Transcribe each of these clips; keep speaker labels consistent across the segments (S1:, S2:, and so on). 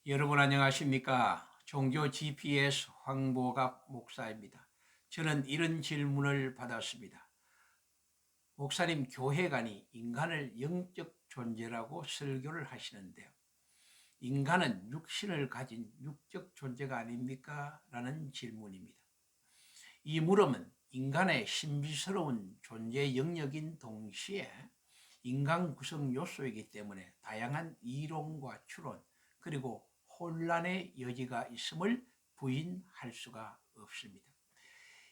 S1: 여러분 안녕하십니까? 종교 GPS 황보갑 목사입니다. 저는 이런 질문을 받았습니다. 목사님, 교회관이 인간을 영적 존재라고 설교를 하시는데요. 인간은 육신을 가진 육적 존재가 아닙니까? 라는 질문입니다. 이 물음은 인간의 신비스러운 존재 영역인 동시에 인간 구성 요소이기 때문에 다양한 이론과 추론, 그리고 혼란의 여지가 있음을 부인할 수가 없습니다.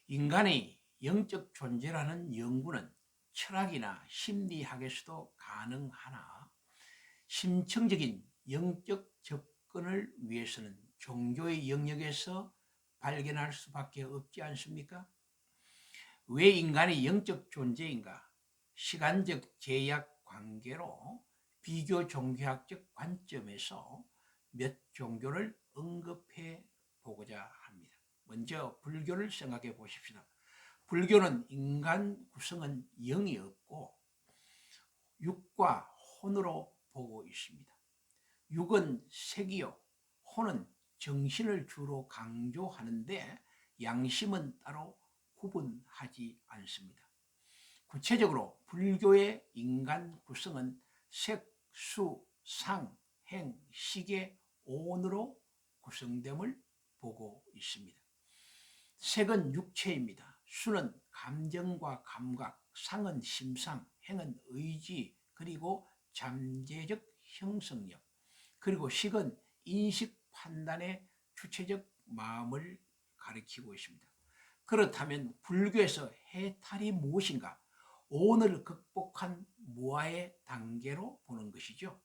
S1: 인간의 영적 존재라는 연구는 철학이나 심리학에서도 가능하나 심층적인 영적 접근을 위해서는 종교의 영역에서 발견할 수밖에 없지 않습니까? 왜 인간이 영적 존재인가? 시간적 제약 관계로 비교 종교학적 관점에서 몇 종교를 언급해 보고자 합니다. 먼저 불교를 생각해 보십시다. 불교는 인간 구성은 영이 없고 육과 혼으로 보고 있습니다. 육은 색이요, 혼은 정신을 주로 강조하는데 양심은 따로 구분하지 않습니다. 구체적으로 불교의 인간 구성은 색, 수, 상, 행, 식의 오온으로 구성됨을 보고 있습니다. 색은 육체입니다. 수는 감정과 감각, 상은 심상, 행은 의지, 그리고 잠재적 형성력, 그리고 식은 인식 판단의 주체적 마음을 가리키고 있습니다. 그렇다면 불교에서 해탈이 무엇인가? 오온을 극복한 무아의 단계로 보는 것이죠.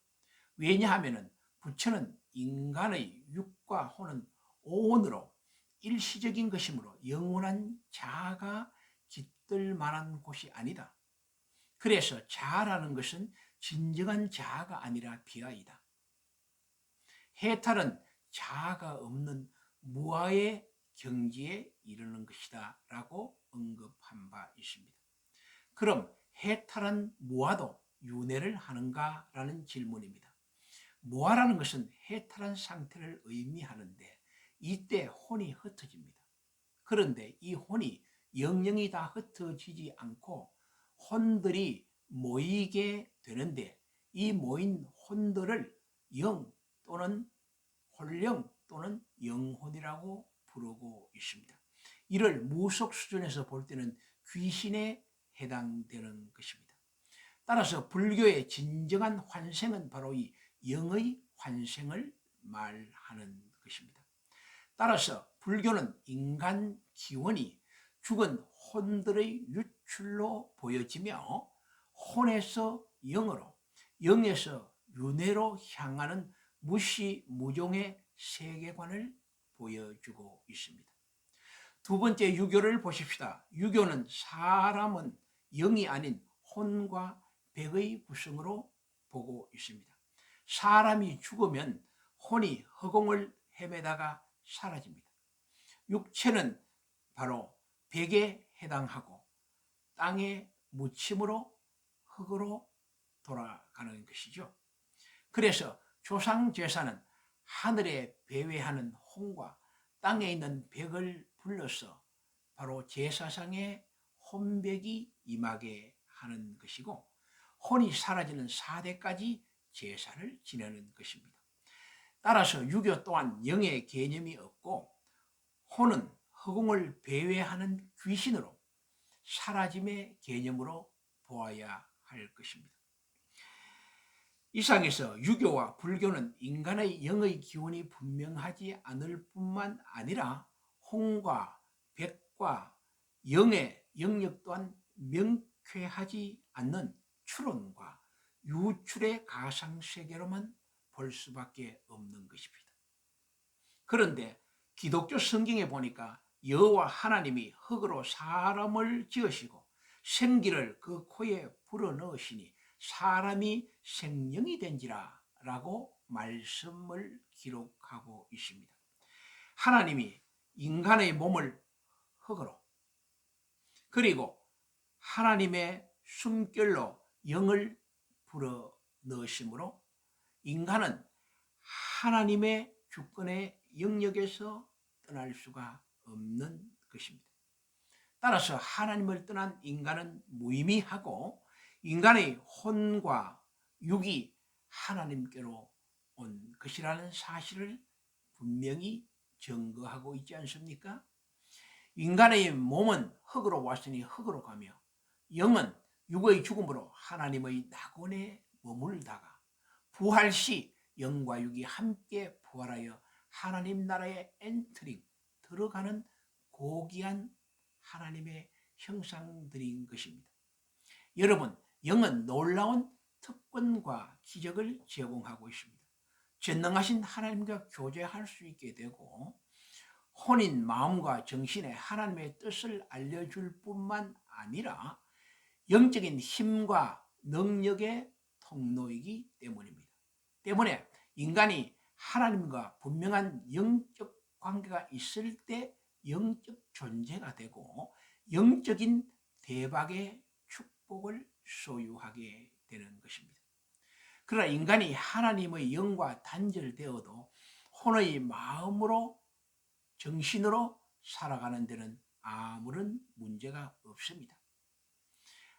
S1: 왜냐하면 부처는 인간의 육과 혼은 오온으로 일시적인 것이므로 영원한 자아가 깃들 만한 곳이 아니다. 그래서 자아라는 것은 진정한 자아가 아니라 비하이다. 해탈은 자아가 없는 무아의 경지에 이르는 것이다 라고 언급한 바 있습니다. 그럼 해탈한 무아도 윤회를 하는가? 라는 질문입니다. 무아라는 것은 해탈한 상태를 의미하는데 이때 혼이 흩어집니다. 그런데 이 혼이 영영이 다 흩어지지 않고 혼들이 모이게 되는데 이 모인 혼들을 영 또는 혼령 또는 영혼이라고 부르고 있습니다. 이를 무속 수준에서 볼 때는 귀신에 해당되는 것입니다. 따라서 불교의 진정한 환생은 바로 이 영의 환생을 말하는 것입니다. 따라서 불교는 인간 기원이 죽은 혼들의 유출로 보여지며 혼에서 영으로, 영에서 윤회로 향하는 무시무종의 세계관을 보여주고 있습니다. 두 번째 유교를 보십시다. 유교는 사람은 영이 아닌 혼과 백의 구성으로 보고 있습니다. 사람이 죽으면 혼이 허공을 헤매다가 사라집니다. 육체는 바로 백에 해당하고 땅에 묻힘으로 흙으로 돌아가는 것이죠. 그래서 조상제사는 하늘에 배회하는 혼과 땅에 있는 백을 불러서 바로 제사상에 혼백이 임하게 하는 것이고 혼이 사라지는 4대까지 제사를 지내는 것입니다. 따라서 유교 또한 영의 개념이 없고 혼은 허공을 배회하는 귀신으로 사라짐의 개념으로 보아야 할 것입니다. 이상에서 유교와 불교는 인간의 영의 기원이 분명하지 않을 뿐만 아니라 혼과 백과 영의 영역 또한 명쾌하지 않는 추론과 유출의 가상세계로만 볼 수밖에 없는 것입니다. 그런데 기독교 성경에 보니까 여호와 하나님이 흙으로 사람을 지으시고 생기를 그 코에 불어넣으시니 사람이 생명이 된지라 라고 말씀을 기록하고 있습니다. 하나님이 인간의 몸을 흙으로 그리고 하나님의 숨결로 영을 불어넣으심으로 인간은 하나님의 주권의 영역에서 떠날 수가 없는 것입니다. 따라서 하나님을 떠난 인간은 무의미하고 인간의 혼과 육이 하나님께로 온 것이라는 사실을 분명히 증거하고 있지 않습니까? 인간의 몸은 흙으로 왔으니 흙으로 가며 영은 육의 죽음으로 하나님의 낙원에 머물다가 부활 시 영과 육이 함께 부활하여 하나님 나라에 엔트링 들어가는 고귀한 하나님의 형상들인 것입니다. 여러분, 영은 놀라운 특권과 기적을 제공하고 있습니다. 전능하신 하나님과 교제할 수 있게 되고 혼인 마음과 정신에 하나님의 뜻을 알려줄 뿐만 아니라 영적인 힘과 능력의 통로이기 때문입니다. 때문에 인간이 하나님과 분명한 영적 관계가 있을 때 영적 존재가 되고 영적인 대박의 축복을 소유하게 되는 것입니다. 그러나 인간이 하나님의 영과 단절되어도 혼의 마음으로 정신으로 살아가는 데는 아무런 문제가 없습니다.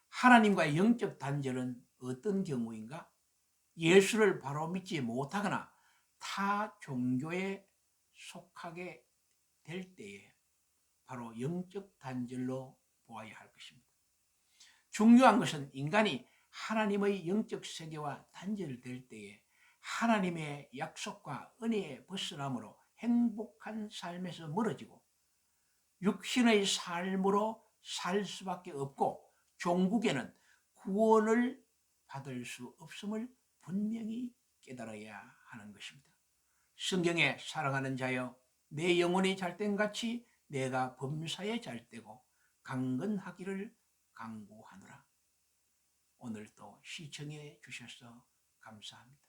S1: 하나님과의 영적 단절은 어떤 경우인가? 예수를 바로 믿지 못하거나 타 종교에 속하게 될 때에 바로 영적 단절로 보아야 할 것입니다. 중요한 것은 인간이 하나님의 영적 세계와 단절될 때에 하나님의 약속과 은혜에 벗어남으로 행복한 삶에서 멀어지고 육신의 삶으로 살 수밖에 없고 종국에는 구원을 받을 수 없음을 분명히 깨달아야 하는 것입니다. 성경에 사랑하는 자여, 내 영혼이 잘된 같이 내가 범사에 잘되고 강건하기를 강구하노라. 오늘도 시청해 주셔서 감사합니다.